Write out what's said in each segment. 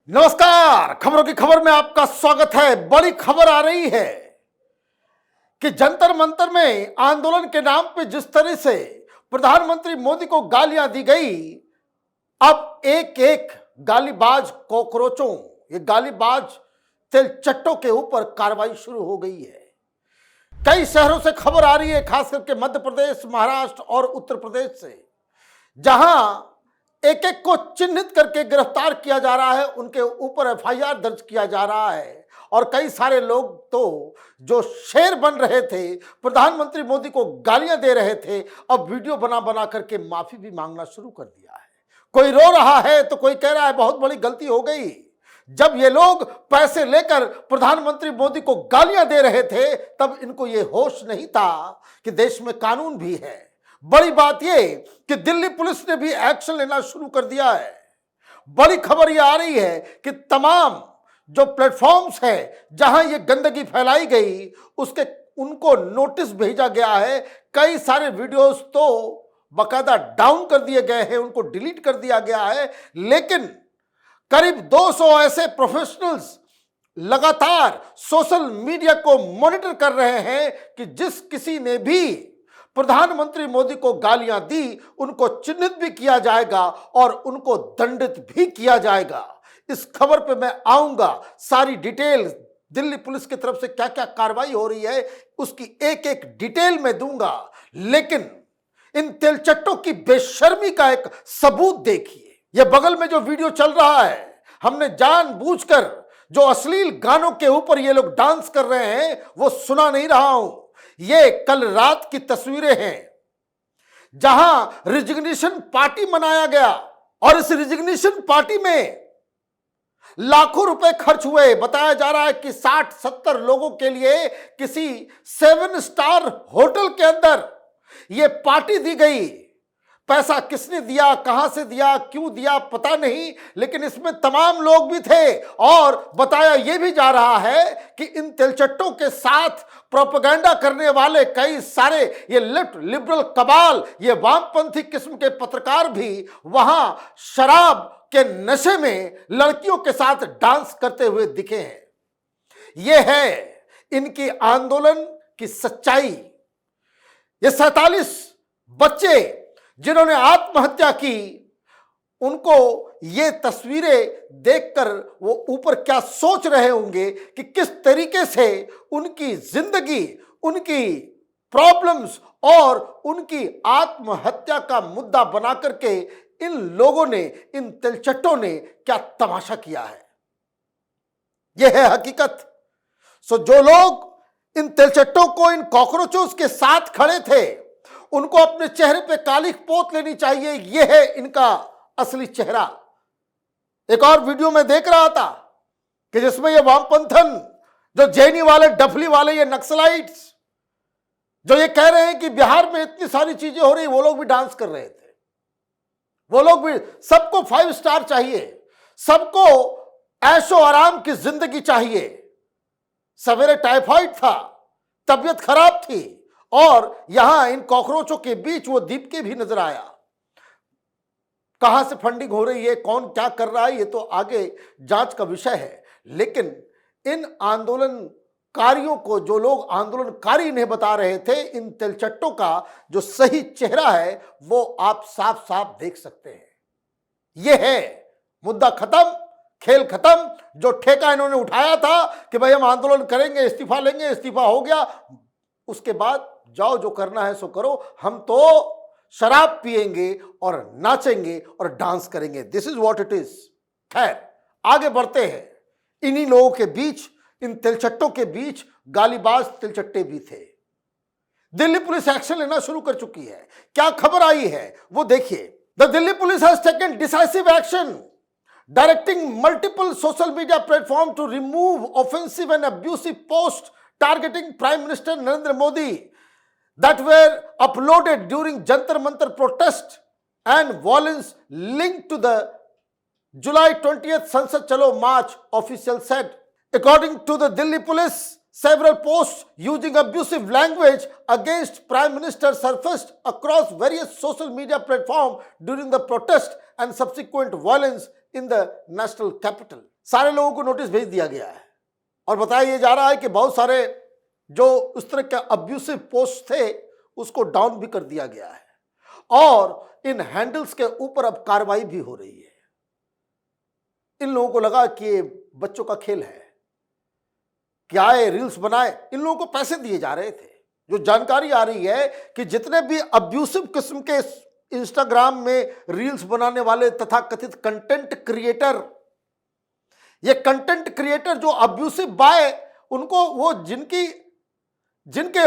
नमस्कार। खबरों की खबर में आपका स्वागत है। बड़ी खबर आ रही है कि जंतर मंतर में आंदोलन के नाम पे जिस तरह से प्रधानमंत्री मोदी को गालियां दी गई, अब एक एक गालीबाज कॉकरोचों, ये गालीबाज तेलचट्टों के ऊपर कार्रवाई शुरू हो गई है। कई शहरों से खबर आ रही है, खास करके मध्य प्रदेश, महाराष्ट्र और उत्तर प्रदेश से, जहां एक एक को चिन्हित करके गिरफ्तार किया जा रहा है, उनके ऊपर एफआईआर दर्ज किया जा रहा है। और कई सारे लोग तो जो शेर बन रहे थे, प्रधानमंत्री मोदी को गालियां दे रहे थे, अब वीडियो बना बना करके माफी भी मांगना शुरू कर दिया है। कोई रो रहा है तो कोई कह रहा है बहुत बड़ी गलती हो गई। जब ये लोग पैसे लेकर प्रधानमंत्री मोदी को गालियां दे रहे थे, तब इनको ये होश नहीं था कि देश में कानून भी है। बड़ी बात यह कि दिल्ली पुलिस ने भी एक्शन लेना शुरू कर दिया है। बड़ी खबर यह आ रही है कि तमाम जो प्लेटफॉर्म्स हैं जहां ये गंदगी फैलाई गई, उसके उनको नोटिस भेजा गया है। कई सारे वीडियोस तो बकायदा डाउन कर दिए गए हैं, उनको डिलीट कर दिया गया है। लेकिन करीब 200 ऐसे प्रोफेशनल्स लगातार सोशल मीडिया को मॉनिटर कर रहे हैं कि जिस किसी ने भी प्रधानमंत्री मोदी को गालियां दी, उनको चिन्हित भी किया जाएगा और उनको दंडित भी किया जाएगा। इस खबर पे मैं आऊंगा, सारी डिटेल दिल्ली पुलिस की तरफ से क्या क्या कार्रवाई हो रही है उसकी एक एक डिटेल में दूंगा। लेकिन इन तेलचट्टों की बेशर्मी का एक सबूत देखिए। यह बगल में जो वीडियो चल रहा है, हमने जानबूझकर जो अश्लील गानों के ऊपर ये लोग डांस कर रहे हैं वो सुना नहीं रहा हूं। ये कल रात की तस्वीरें हैं जहां रिजिग्नेशन पार्टी मनाया गया और इस रिजिग्नेशन पार्टी में लाखों रुपए खर्च हुए। बताया जा रहा है कि 60-70 लोगों के लिए किसी 7 स्टार होटल के अंदर यह पार्टी दी गई। पैसा किसने दिया, कहां से दिया, क्यों दिया, पता नहीं, लेकिन इसमें तमाम लोग भी थे। और बताया यह भी जा रहा है कि इन तेलचट्टों के साथ प्रोपेगेंडा करने वाले कई सारे ये लेफ्ट लिबरल कबाल, ये वामपंथी किस्म के पत्रकार भी वहां शराब के नशे में लड़कियों के साथ डांस करते हुए दिखे हैं। यह है इनकी आंदोलन की सच्चाई। ये 47 बच्चे जिन्होंने आत्महत्या की, उनको ये तस्वीरें देखकर वो ऊपर क्या सोच रहे होंगे कि किस तरीके से उनकी जिंदगी, उनकी प्रॉब्लम्स और उनकी आत्महत्या का मुद्दा बना करके इन लोगों ने, इन तेलचट्टों ने क्या तमाशा किया है। यह है हकीकत। सो जो लोग इन तेलचट्टों को, इन कॉकरोचों के साथ खड़े थे, उनको अपने चेहरे पे कालिख पोत लेनी चाहिए। यह है इनका असली चेहरा। एक और वीडियो में देख रहा था कि जिसमें ये वामपंथन, जो जेएनयू वाले, डफली वाले, ये नक्सलाइट्स जो ये कह रहे हैं कि बिहार में इतनी सारी चीजें हो रही, वो लोग भी डांस कर रहे थे। वो लोग भी, सबको 5 स्टार चाहिए, सबको ऐशो आराम की जिंदगी चाहिए। सवेरे टाइफाइड था, तबीयत खराब थी, और यहां इन कॉकरोचों के बीच वो दीपके भी नजर आया। कहां से फंडिंग हो रही है, कौन क्या कर रहा है, ये तो आगे जांच का विषय है। लेकिन इन आंदोलनकारियों को, जो लोग आंदोलनकारी इन्हें बता रहे थे, इन तेलचट्टों का जो सही चेहरा है वो आप साफ साफ देख सकते हैं। यह है मुद्दा खत्म, खेल खत्म। जो ठेका इन्होंने उठाया था कि भाई हम आंदोलन करेंगे, इस्तीफा लेंगे, इस्तीफा हो गया, उसके बाद जाओ जो करना है सो करो, हम तो शराब पिएंगे और नाचेंगे और डांस करेंगे। This is what it is. खैर, आगे बढ़ते हैं। इन्हीं लोगों के बीच, इन तेलचट्टों के बीच गालीबाज तेलचट्टे भी थे। दिल्ली पुलिस एक्शन लेना शुरू कर चुकी है। क्या खबर आई है वो देखिए। The Delhi police has taken decisive action directing multiple social media platforms to remove offensive and abusive posts targeting Prime Minister Narendra Modi that were uploaded during Jantar Mantar protest and violence linked to the July 20th Sansad Chalo March, official said. According to the Delhi police, several posts using abusive language against Prime Minister surfaced across various social media platforms during the protest and subsequent violence in the national capital. सारे लोगों को notice भेज दिया गया है और बताया यह जा रहा है कि बहुत सारे जो उस तरह के अब्यूसिव पोस्ट थे उसको डाउन भी कर दिया गया है और इन हैंडल्स के ऊपर अब कार्रवाई भी हो रही है। इन लोगों को लगा कि ये बच्चों का खेल है, क्या आए रील्स बनाए, इन लोगों को पैसे दिए जा रहे थे। जो जानकारी आ रही है कि जितने भी अब्यूसिव किस्म के इंस्टाग्राम में रील्स बनाने वाले तथा कथित कंटेंट क्रिएटर, ये कंटेंट क्रिएटर जो अब्यूसिव बाय उनको वो जिनके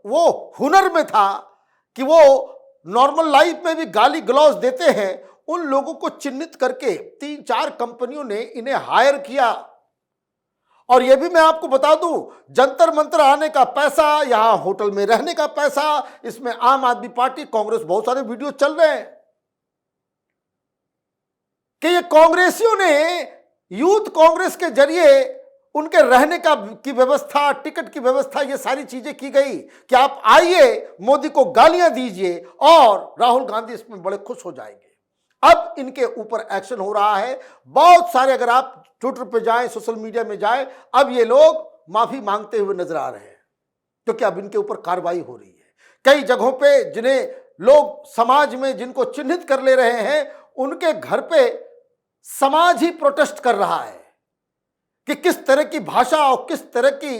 वो हुनर में था कि वो नॉर्मल लाइफ में भी गाली गलौज देते हैं, उन लोगों को चिन्हित करके 3-4 कंपनियों ने इन्हें हायर किया। और यह भी मैं आपको बता दूं, जंतर मंतर आने का पैसा, यहां होटल में रहने का पैसा, इसमें आम आदमी पार्टी, कांग्रेस, बहुत सारे वीडियो चल रहे हैं कि ये कांग्रेसियों ने यूथ कांग्रेस के जरिए उनके रहने की व्यवस्था, टिकट की व्यवस्था, ये सारी चीजें की गई कि आप आइए, मोदी को गालियां दीजिए और राहुल गांधी इसमें बड़े खुश हो जाएंगे। अब इनके ऊपर एक्शन हो रहा है। बहुत सारे, अगर आप ट्विटर पे जाएं, सोशल मीडिया में जाएं, अब ये लोग माफी मांगते हुए नजर आ रहे हैं क्योंकि अब इनके ऊपर कार्रवाई हो रही है। कई जगहों पे जिन्हें लोग समाज में जिनको चिन्हित कर ले रहे हैं, उनके घर पे समाज ही प्रोटेस्ट कर रहा है कि किस तरह की भाषा और किस तरह की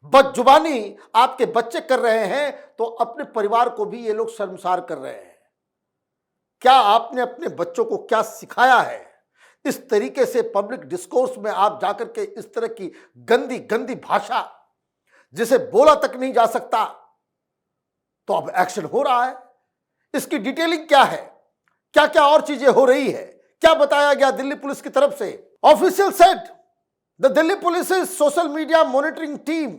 बदजुबानी आपके बच्चे कर रहे हैं, तो अपने परिवार को भी ये लोग शर्मसार कर रहे हैं। क्या आपने अपने बच्चों को क्या सिखाया है? इस तरीके से पब्लिक डिस्कोर्स में आप जाकर के इस तरह की गंदी गंदी भाषा जिसे बोला तक नहीं जा सकता, तो अब एक्शन हो रहा है। इसकी डिटेलिंग क्या है, क्या क्या और चीजें हो रही है, क्या बताया गया दिल्ली पुलिस की तरफ से? Official said the Delhi police social media monitoring team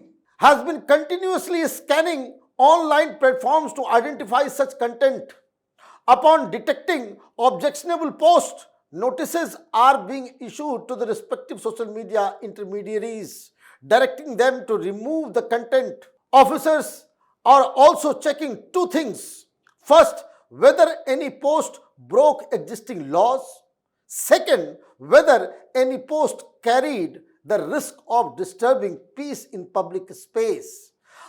has been continuously scanning online platforms to identify such content. Upon detecting objectionable posts, notices are being issued to the respective social media intermediaries, directing them to remove the content. Officers are also checking two things. First, whether any post broke existing laws. Second, whether any post carried the risk of disturbing peace in public space.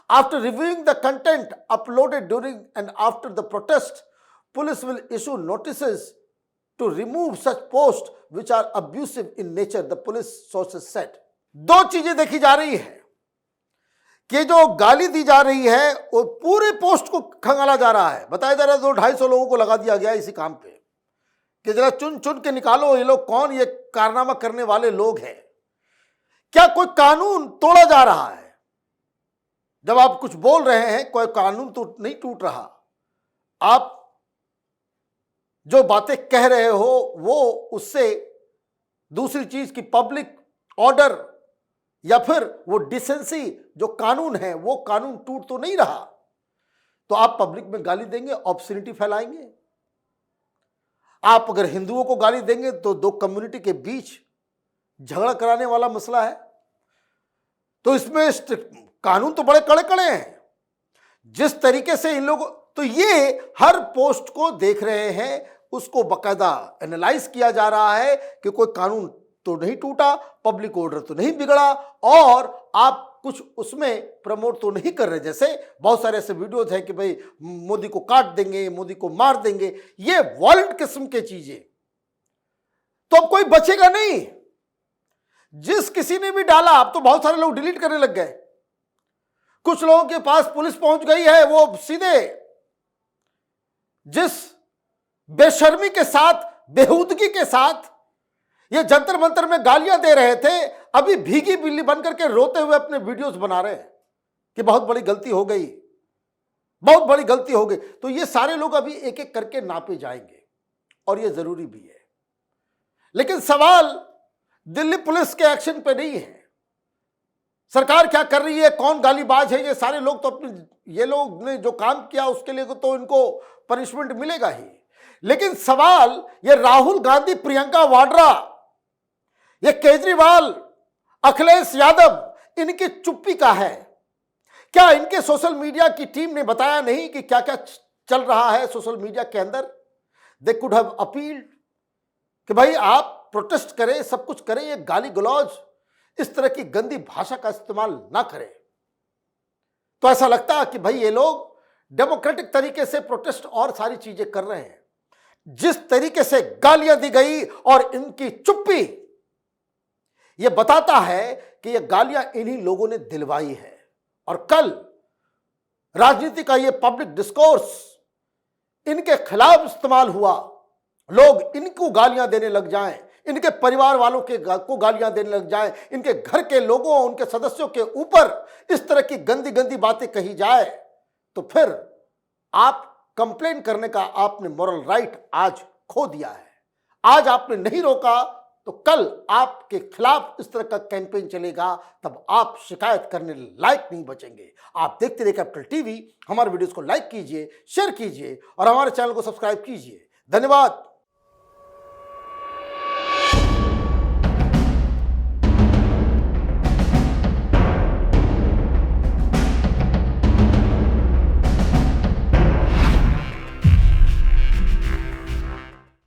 After reviewing the content uploaded during and after the protest, police will issue notices to remove such posts which are abusive in nature, the police sources said. दो चीजें देखी जा रही है कि जो गाली दी जा रही है वो पूरे पोस्ट को खंगाला जा रहा है। बताया जा रहा है 200-250 लोगों को लगा दिया गया इसी काम पे कि जरा चुन चुन के निकालो ये लोग कौन ये कारनामा करने वाले लोग हैं। क्या कोई कानून तोड़ा जा रहा है? जब आप कुछ बोल रहे हैं, कोई कानून तो नहीं टूट रहा। आप जो बातें कह रहे हो वो उससे दूसरी चीज की पब्लिक ऑर्डर या फिर वो डिसेंसी जो कानून है वो कानून टूट तो नहीं रहा। तो आप पब्लिक में गाली देंगे, ऑब्सनिटी फैलाएंगे। आप अगर हिंदुओं को गाली देंगे तो दो कम्युनिटी के बीच झगड़ा कराने वाला मसला है। तो इसमें कानून तो बड़े कड़े कड़े हैं। जिस तरीके से इन लोगों, तो ये हर पोस्ट को देख रहे हैं, उसको बकायदा एनालाइज किया जा रहा है कि कोई कानून तो नहीं टूटा, पब्लिक ऑर्डर तो नहीं बिगड़ा और आप कुछ उसमें प्रमोट तो नहीं कर रहे। जैसे बहुत सारे ऐसे वीडियोज हैं कि भाई मोदी को काट देंगे, मोदी को मार देंगे, ये वॉलेंट किस्म के चीजें, तो अब कोई बचेगा नहीं। जिस किसी ने भी डाला, अब तो बहुत सारे लोग डिलीट करने लग गए। कुछ लोगों के पास पुलिस पहुंच गई है, वो सीधे जिस बेशर्मी के साथ, बेहूदगी के साथ ये जंतर मंतर में गालियां दे रहे थे, अभी भीगी बिल्ली बनकर के रोते हुए अपने वीडियोस बना रहे हैं कि बहुत बड़ी गलती हो गई, बहुत बड़ी गलती हो गई। तो ये सारे लोग अभी एक एक करके नापे जाएंगे और ये जरूरी भी है। लेकिन सवाल दिल्ली पुलिस के एक्शन पे नहीं है। सरकार क्या कर रही है, कौन गालीबाज है, ये सारे लोग तो अपने, ये लोग ने जो काम किया उसके लिए तो इनको पनिशमेंट मिलेगा ही। लेकिन सवाल ये राहुल गांधी, प्रियंका वाड्रा, ये केजरीवाल, अखिलेश यादव, इनकी चुप्पी का है। क्या इनके सोशल मीडिया की टीम ने बताया नहीं कि क्या क्या चल रहा है सोशल मीडिया के अंदर? दे कुड हैव अपील्ड कि भाई आप प्रोटेस्ट करें, सब कुछ करें, ये गाली गलौज, इस तरह की गंदी भाषा का इस्तेमाल ना करें। तो ऐसा लगता है कि भाई ये लोग डेमोक्रेटिक तरीके से प्रोटेस्ट और सारी चीजें कर रहे हैं। जिस तरीके से गालियां दी गई और इनकी चुप्पी, यह बताता है कि यह गालियां इन्हीं लोगों ने दिलवाई है। और कल राजनीति का यह पब्लिक डिस्कोर्स इनके खिलाफ इस्तेमाल हुआ, लोग इनको गालियां देने लग जाएं, इनके परिवार वालों को गालियां देने लग जाएं, इनके घर के लोगों, उनके सदस्यों के ऊपर इस तरह की गंदी गंदी बातें कही जाए, तो फिर आप कंप्लेन करने का आपने मॉरल राइट आज खो दिया है। आज आपने नहीं रोका तो कल आपके खिलाफ इस तरह का कैंपेन चलेगा, तब आप शिकायत करने लायक नहीं बचेंगे। आप देखते रहिए कैपिटल टीवी। हमारे वीडियोस को लाइक कीजिए, शेयर कीजिए और हमारे चैनल को सब्सक्राइब कीजिए। धन्यवाद।